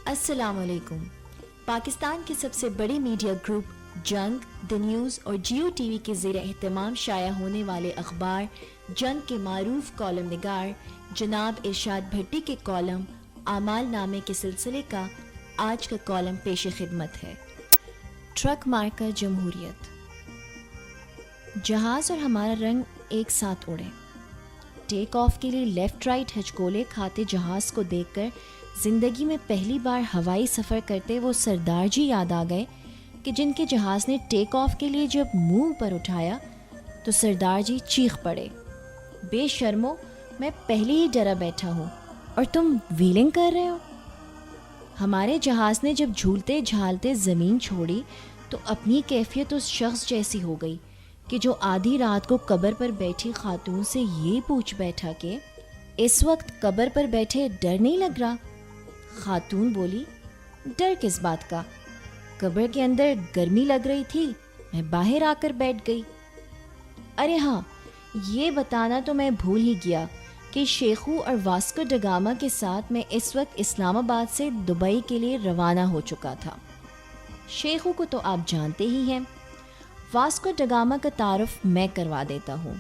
السلام علیکم۔ پاکستان کے سب سے بڑے میڈیا گروپ جنگ، دی نیوز اور جیو ٹی وی کے زیر اہتمام شائع ہونے والے اخبار جنگ کے معروف کالم نگار جناب ارشاد بھٹی کے کالم اعمال نامے کے سلسلے کا آج کا کالم پیش خدمت ہے۔ ٹرک مارکہ جمہوریت۔ جہاز اور ہمارا رنگ ایک ساتھ اڑے۔ ٹیک آف کے لیے لیفٹ رائٹ ہچکولے کھاتے جہاز کو دیکھ کر زندگی میں پہلی بار ہوائی سفر کرتے وہ سردار جی یاد آ گئے کہ جن کے جہاز نے ٹیک آف کے لیے جب منہ پر اٹھایا تو سردار جی چیخ پڑے، بے شرمو، میں پہلے ہی ڈرا بیٹھا ہوں اور تم ویلنگ کر رہے ہو۔ ہمارے جہاز نے جب جھولتے جھالتے زمین چھوڑی تو اپنی کیفیت اس شخص جیسی ہو گئی کہ جو آدھی رات کو قبر پر بیٹھی خاتون سے یہ پوچھ بیٹھا کہ اس وقت قبر پر بیٹھے ڈر نہیں لگ رہا؟ خاتون بولی، ڈر کس بات کا؟ قبر کے اندر گرمی لگ رہی تھی، میں باہر آ کر بیٹھ گئی۔ ارے ہاں، یہ بتانا تو میں بھول ہی گیا کہ شیخو اور واسکو ڈگاما کے ساتھ میں اس وقت اسلام آباد سے دبئی کے لیے روانہ ہو چکا تھا۔ شیخو کو تو آپ جانتے ہی ہیں، واسکو ڈگاما کا تعارف میں کروا دیتا ہوں۔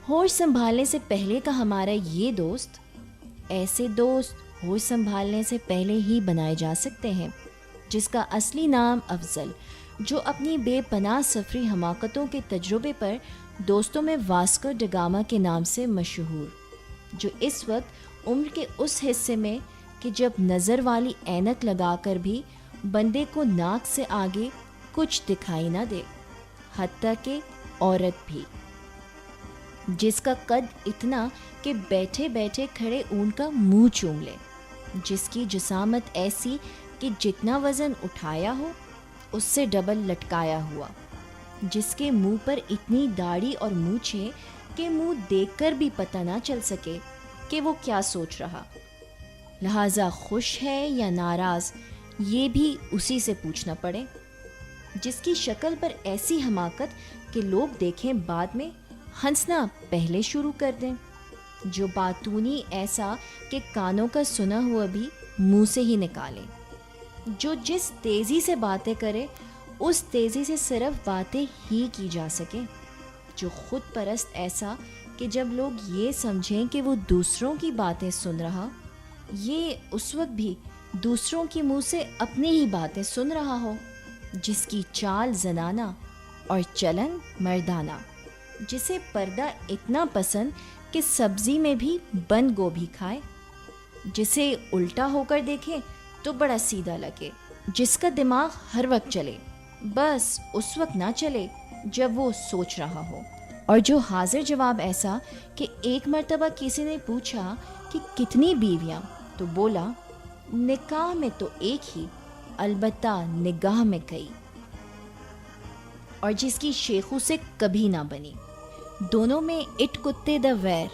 ہوش سنبھالنے سے پہلے کا ہمارا یہ دوست، ایسے دوست ہوش سنبھالنے سے پہلے ہی بنائے جا سکتے ہیں، جس کا اصلی نام افضل، جو اپنی بے پناہ سفری حماقتوں کے تجربے پر دوستوں میں واسکو ڈگاما کے نام سے مشہور، جو اس وقت عمر کے اس حصے میں کہ جب نظر والی اینک لگا کر بھی بندے کو ناک سے آگے کچھ دکھائی نہ دے، حتیٰ کہ عورت بھی، جس کا قد اتنا کہ بیٹھے بیٹھے کھڑے اونٹ کا منہ چوم لے، جس کی جسامت ایسی کہ جتنا وزن اٹھایا ہو اس سے ڈبل لٹکایا ہوا، جس کے منہ پر اتنی داڑھی اور مونچھیں کہ منہ دیکھ کر بھی پتہ نہ چل سکے کہ وہ کیا سوچ رہا، لہٰذا خوش ہے یا ناراض یہ بھی اسی سے پوچھنا پڑے، جس کی شکل پر ایسی حماقت کہ لوگ دیکھیں بعد میں ہنسنا پہلے شروع کر دیں، جو باتونی ایسا کہ کانوں کا سنا ہوا بھی منہ سے ہی نکالے، جو جس تیزی سے باتیں کرے اس تیزی سے صرف باتیں ہی کی جا سکے، جو خود پرست ایسا کہ جب لوگ یہ سمجھیں کہ وہ دوسروں کی باتیں سن رہا، یہ اس وقت بھی دوسروں کے منہ سے اپنی ہی باتیں سن رہا ہو، جس کی چال زنانہ اور چلن مردانہ، جسے پردہ اتنا پسند کہ سبزی میں بھی بند گوبھی کھائے، جسے الٹا ہو کر دیکھے تو بڑا سیدھا لگے، جس کا دماغ ہر وقت چلے، بس اس وقت نہ چلے جب وہ سوچ رہا ہو، اور جو حاضر جواب ایسا کہ ایک مرتبہ کسی نے پوچھا کہ کتنی بیویاں، تو بولا نکاح میں تو ایک ہی، البتہ نگاہ میں کئی، اور جس کی شیخو سے کبھی نہ بنی۔ دونوں میں اٹ کتے دا ویر،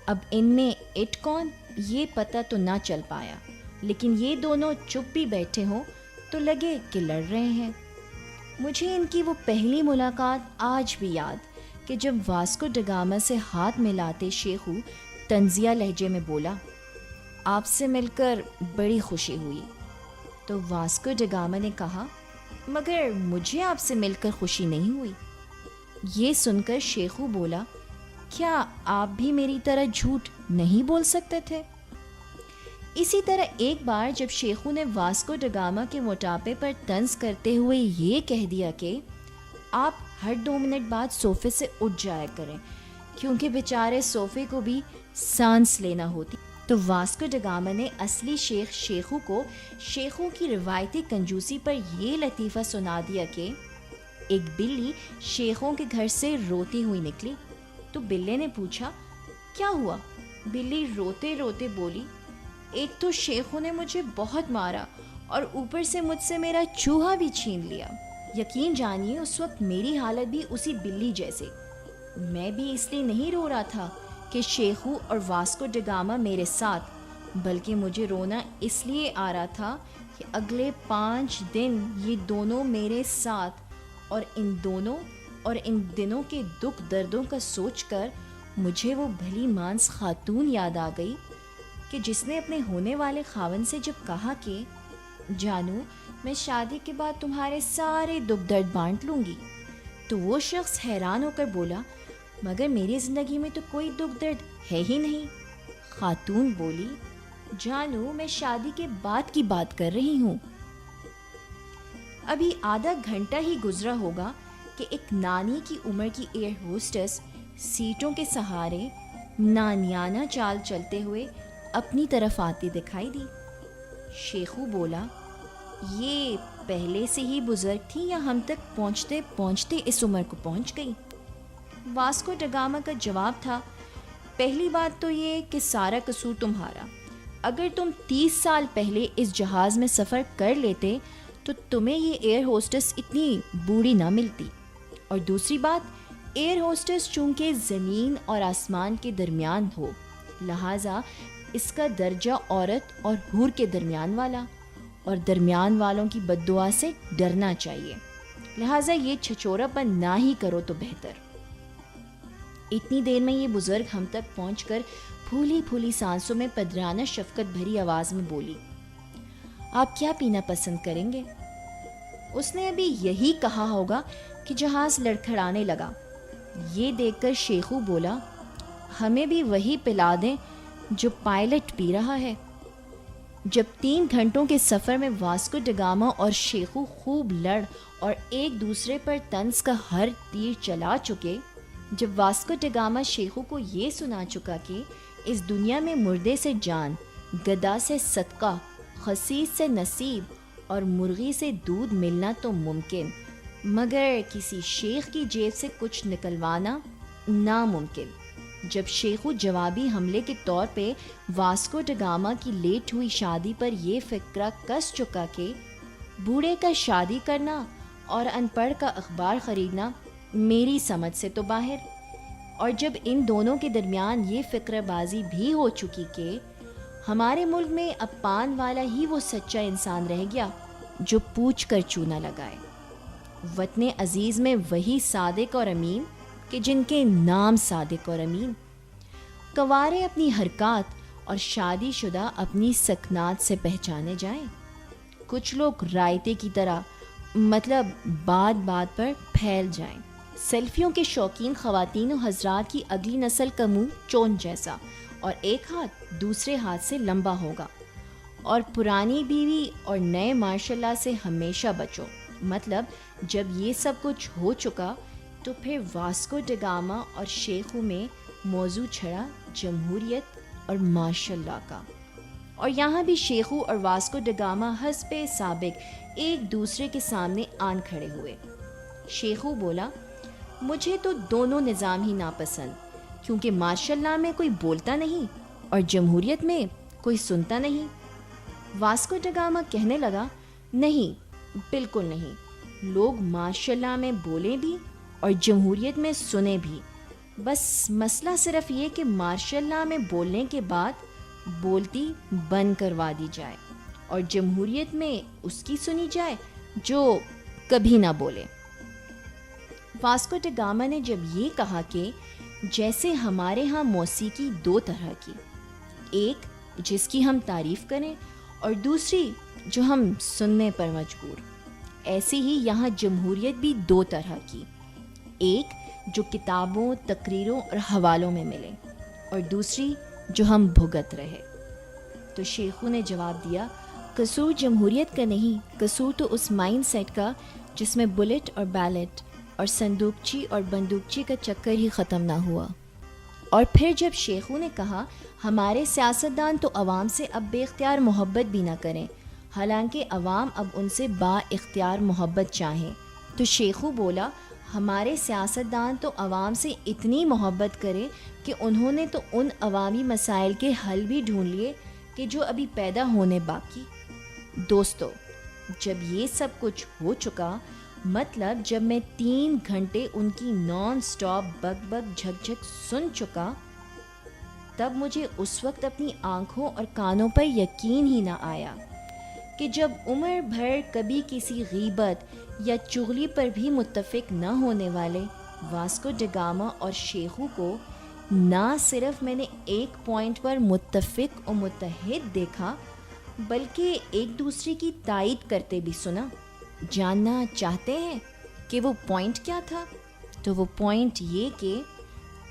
اب ان میں اٹ کون یہ پتہ تو نہ چل پایا، لیکن یہ دونوں چپ بھی بیٹھے ہوں تو لگے کہ لڑ رہے ہیں۔ مجھے ان کی وہ پہلی ملاقات آج بھی یاد کہ جب واسکو ڈگاما سے ہاتھ ملاتے شیخو طنزیہ لہجے میں بولا، آپ سے مل کر بڑی خوشی ہوئی، تو واسکو ڈگاما نے کہا، مگر مجھے آپ سے مل کر خوشی نہیں ہوئی۔ یہ سن کر شیخو بولا، کیا آپ بھی میری طرح جھوٹ نہیں بول سکتے تھے؟ اسی طرح ایک بار جب شیخو نے واسکو ڈگاما کے موٹاپے پر طنز کرتے ہوئے یہ کہہ دیا کہ آپ ہر 2 منٹ بعد صوفے سے اٹھ جایا کریں کیونکہ بیچارے صوفے کو بھی سانس لینا ہوتی، تو واسکو ڈگاما نے اصلی شیخ شیخو کو شیخو کی روایتی کنجوسی پر یہ لطیفہ سنا دیا کہ ایک بلی شیخوں کے گھر سے روتی ہوئی نکلی، تو بلے نے پوچھا کیا ہوا؟ بلی روتے روتے بولی، ایک تو شیخوں نے مجھے بہت مارا اور اوپر سے مجھ سے میرا چوہا بھی چھین لیا۔ یقین جانیے اس وقت میری حالت بھی اسی بلی جیسے، میں بھی اس لیے نہیں رو رہا تھا کہ شیخو اور واسکو ڈگاما میرے ساتھ، بلکہ مجھے رونا اس لیے آ رہا تھا کہ اگلے 5 دن یہ دونوں میرے ساتھ، اور ان دنوں کے دکھ دردوں کا سوچ کر مجھے وہ بھلی مانس خاتون یاد آ گئی کہ جس نے اپنے ہونے والے خاوند سے جب کہا کہ جانو میں شادی کے بعد تمہارے سارے دکھ درد بانٹ لوں گی، تو وہ شخص حیران ہو کر بولا مگر میری زندگی میں تو کوئی دکھ درد ہے ہی نہیں۔ خاتون بولی جانو میں شادی کے بعد کی بات کر رہی ہوں۔ ابھی آدھا گھنٹہ ہی گزرا ہوگا کہ ایک نانی کی عمر کی ایئر ہوسٹس سیٹوں کے سہارے نانیانہ چال چلتے ہوئے اپنی طرف آتی دکھائی دی۔ شیخو بولا یہ پہلے سے ہی بزرگ تھی یا ہم تک پہنچتے پہنچتے اس عمر کو پہنچ گئی؟ واسکو ڈا گاما کا جواب تھا پہلی بات تو یہ کہ سارا قصور تمہارا، اگر تم 30 سال پہلے اس جہاز میں سفر کر لیتے تو تمہیں یہ ایئر ہوسٹس اتنی بوڑھی نہ ملتی، اور دوسری بات ایئر ہوسٹس چونکہ زمین اور آسمان کے درمیان ہو لہٰذا اس کا درجہ عورت اور حور کے درمیان والا، اور درمیان والوں کی بد دعا سے ڈرنا چاہیے، لہٰذا یہ چھچورا پن نہ ہی کرو تو بہتر۔ اتنی دیر میں یہ بزرگ ہم تک پہنچ کر پھولی پھولی سانسوں میں پدرانہ شفقت بھری آواز میں بولی آپ کیا پینا پسند کریں گے؟ اس نے ابھی یہی کہا ہوگا کہ جہاز لڑکھڑانے لگا۔ یہ دیکھ کر شیخو بولا ہمیں بھی وہی پلا دیں جو پائلٹ پی رہا ہے۔ جب 3 گھنٹوں کے سفر میں واسکو ڈا گاما اور شیخو خوب لڑ اور ایک دوسرے پر طنز کا ہر تیر چلا چکے، جب واسکو ڈا گاما شیخو کو یہ سنا چکا کہ اس دنیا میں مردے سے جان، گدا سے صدقہ، خسیس سے نصیب اور مرغی سے دودھ ملنا تو ممکن، مگر کسی شیخ کی جیب سے کچھ نکلوانا ناممکن، جب شیخو جوابی حملے کے طور پہ واسکو ڈا گاما کی لیٹ ہوئی شادی پر یہ فکرہ کس چکا کہ بوڑھے کا شادی کرنا اور ان پڑھ کا اخبار خریدنا میری سمجھ سے تو باہر، اور جب ان دونوں کے درمیان یہ فکر بازی بھی ہو چکی کہ ہمارے ملک میں اب پان والا ہی وہ سچا انسان رہ گیا جو پوچھ کر چونا لگائے، وطن عزیز میں وہی صادق اور امین کہ جن کے نام صادق اور امین، کنوارے اپنی حرکات اور شادی شدہ اپنی سکنات سے پہچانے جائیں، کچھ لوگ رائتے کی طرح مطلب بات بات پر پھیل جائیں، سیلفیوں کے شوقین خواتین و حضرات کی اگلی نسل کا منہ چون جیسا اور ایک ہاتھ دوسرے ہاتھ سے لمبا ہوگا، اور پرانی بیوی اور نئے ماشاء اللہ سے ہمیشہ بچو۔ مطلب جب یہ سب کچھ ہو چکا تو پھر واسکو ڈا گاما اور شیخو میں موضوع چھڑا جمہوریت اور ماشاء اللہ کا، اور یہاں بھی شیخو اور واسکو ڈا گاما حسب سابق ایک دوسرے کے سامنے آن کھڑے ہوئے۔ شیخو بولا مجھے تو دونوں نظام ہی ناپسند، کیونکہ ماشاء اللہ میں کوئی بولتا نہیں اور جمہوریت میں کوئی سنتا نہیں۔ واسکو ڈا گاما کہنے لگا نہیں، بالکل نہیں، لوگ ماشاء اللہ میں بولیں بھی اور جمہوریت میں سنیں بھی، بس مسئلہ صرف یہ کہ ماشاء اللہ میں بولنے کے بعد بولتی بند کروا دی جائے اور جمہوریت میں اس کی سنی جائے جو کبھی نہ بولے۔ واسکو ڈا گاما نے جب یہ کہا کہ جیسے ہمارے ہاں موسیقی 2 طرح کی، ایک جس کی ہم تعریف کریں اور دوسری جو ہم سننے پر مجبور، ایسے ہی یہاں جمہوریت بھی 2 طرح کی، ایک جو کتابوں، تقریروں اور حوالوں میں ملے اور دوسری جو ہم بھگت رہے۔ تو شیخو نے جواب دیا قصور جمہوریت کا نہیں، قصور تو اس مائنڈ سیٹ کا جس میں بلٹ اور بیلٹ اور صندوقچی اور بندوقچی کا چکر ہی ختم نہ ہوا۔ اور پھر جب شیخو نے کہا ہمارے سیاستدان تو عوام سے اب بے اختیار محبت بھی نہ کریں، حالانکہ عوام اب ان سے با اختیار محبت چاہیں، تو شیخو بولا ہمارے سیاستدان تو عوام سے اتنی محبت کرے کہ انہوں نے تو ان عوامی مسائل کے حل بھی ڈھونڈ لیے کہ جو ابھی پیدا ہونے باقی۔ دوستو، جب یہ سب کچھ ہو چکا، مطلب جب میں 3 گھنٹے ان کی نان سٹاپ بگ بگ جھک جھک سن چکا، تب مجھے اس وقت اپنی آنکھوں اور کانوں پر یقین ہی نہ آیا کہ جب عمر بھر کبھی کسی غیبت یا چغلی پر بھی متفق نہ ہونے والے واسکو ڈا گاما اور شیخو کو نہ صرف میں نے ایک پوائنٹ پر متفق و متحد دیکھا بلکہ ایک دوسرے کی تائید کرتے بھی سنا۔ جاننا چاہتے ہیں کہ وہ پوائنٹ کیا تھا؟ تو وہ پوائنٹ یہ کہ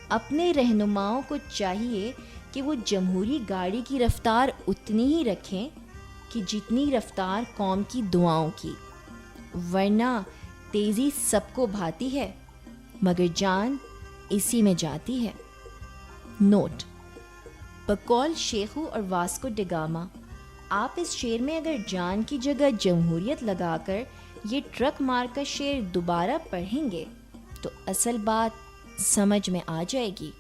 اپنے رہنماؤں کو چاہیے کہ وہ جمہوری گاڑی کی رفتار اتنی ہی رکھیں کہ جتنی رفتار قوم کی دعاؤں کی، ورنہ تیزی سب کو بھاتی ہے مگر جان اسی میں جاتی ہے۔ نوٹ: بقول شیخو اور واسکو ڈ گاما، آپ اس شعر میں اگر جان کی جگہ جمہوریت لگا کر یہ ٹرک مار کا شعر دوبارہ پڑھیں گے تو اصل بات سمجھ میں آ جائے گی۔